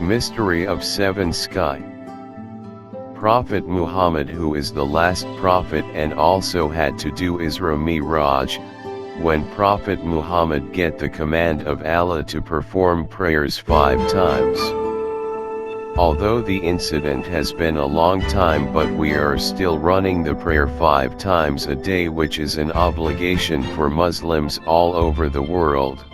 Mystery of Seven Sky. Prophet Muhammad, who is the last prophet and also had to do Isra Miraj, when Prophet Muhammad get the command of Allah to perform prayers 5 times. Although the incident has been a long time, but we are still running the prayer 5 times a day, which is an obligation for Muslims all over the world.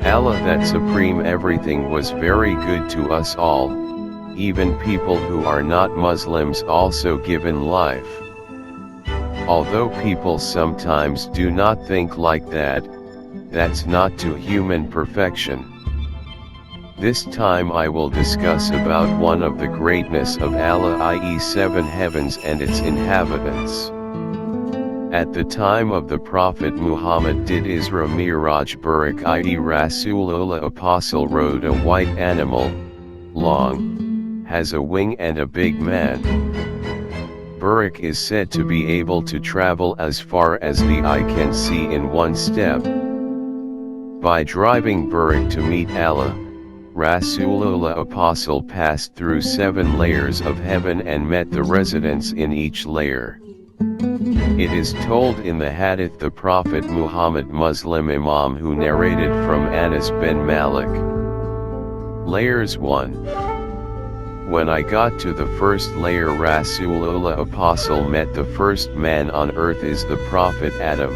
Allah, that supreme everything, was very good to us all, even people who are not Muslims also given life. Although people sometimes do not think like that, that's not to human perfection. This time I will discuss about one of the greatness of Allah, i.e. 7 heavens and its inhabitants. At the time of the Prophet Muhammad did Isra Miraj, Buraq, i.e. Rasulullah apostle rode a white animal, long, has a wing and a big man. Buraq is said to be able to travel as far as the eye can see in one step. By driving Buraq to meet Allah, Rasulullah apostle passed through 7 layers of heaven and met the residents in each layer. It is told in the hadith the Prophet Muhammad Muslim Imam who narrated from Anas bin Malik. Layers 1. When I got to the first layer, Rasulullah apostle met the first man on earth is the Prophet Adam.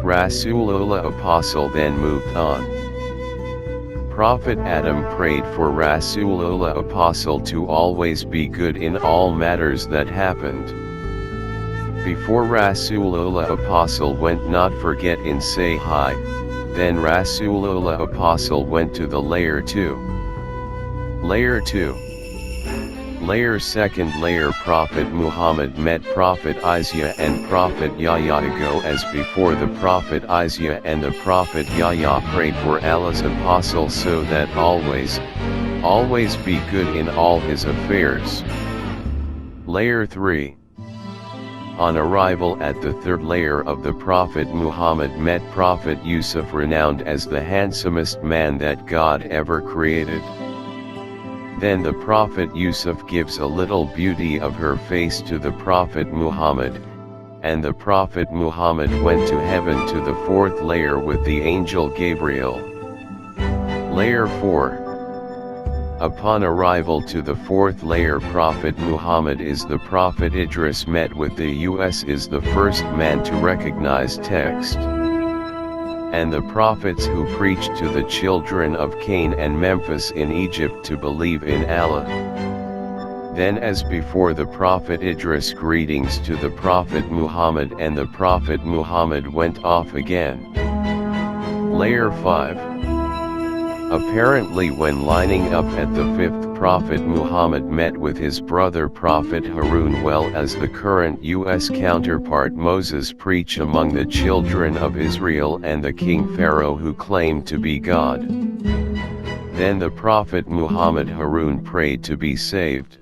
Rasulullah apostle then moved on. Prophet Adam prayed for Rasulullah apostle to always be good in all matters that happened. Before Rasulullah apostle went, not forget in say hi, then Rasulullah apostle went to the layer 2. Layer 2. Layer 2nd layer Prophet Muhammad met Prophet Isaiah and Prophet Yahya ago as before. The Prophet Isaiah and the Prophet Yahya prayed for Allah's apostle so that always be good in all his affairs. Layer 3. On arrival at the 3rd layer of the Prophet Muhammad met Prophet Yusuf, renowned as the handsomest man that God ever created. Then the Prophet Yusuf gives a little beauty of her face to the Prophet Muhammad, and the Prophet Muhammad went to heaven to the 4th layer with the angel Gabriel. Layer 4. Upon arrival to the 4th layer, Prophet Muhammad is the Prophet Idris met with the US is the first man to recognize text. And the prophets who preached to the children of Cain and Memphis in Egypt to believe in Allah. Then as before the Prophet Idris greetings to the Prophet Muhammad, and the Prophet Muhammad went off again. Layer 5. Apparently when lining up at the 5th, Prophet Muhammad met with his brother Prophet Harun, well as the current US counterpart Moses preach among the children of Israel and the King Pharaoh who claimed to be God. Then the Prophet Muhammad Harun prayed to be saved.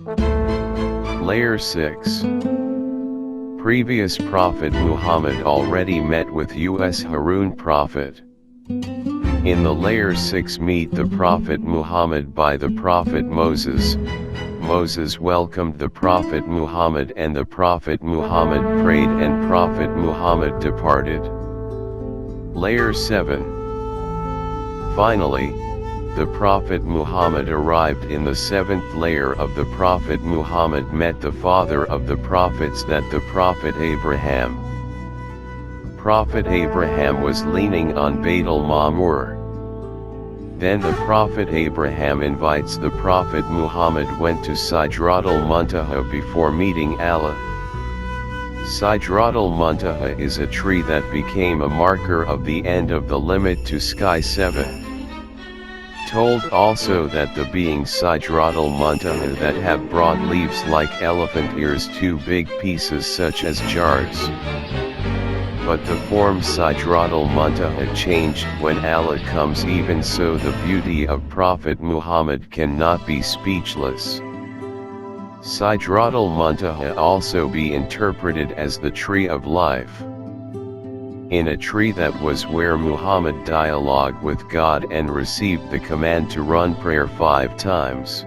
Layer 6. Previous Prophet Muhammad already met with US Harun Prophet. In the layer 6 meet the Prophet Muhammad by the Prophet Moses. Moses welcomed the Prophet Muhammad and the Prophet Muhammad prayed and Prophet Muhammad departed. Layer 7. Finally, the Prophet Muhammad arrived in the 7th layer of the Prophet Muhammad met the father of the prophets, that the Prophet Abraham. Prophet Abraham was leaning on Bait al-Ma'mur. Then the Prophet Abraham invites the Prophet Muhammad went to Sidrat al-Muntaha before meeting Allah. Sidrat al-Muntaha is a tree that became a marker of the end of the limit to Sky 7. Told also that the being Sidrat al-Muntaha that have broad leaves like elephant ears, 2 big pieces such as jars. But the form Sidrat al-Muntaha changed when Allah comes, even so the beauty of Prophet Muhammad cannot be speechless. Sidrat al-Muntaha also be interpreted as the tree of life. in a tree that was where Muhammad dialogued with God and received the command to run prayer 5 times.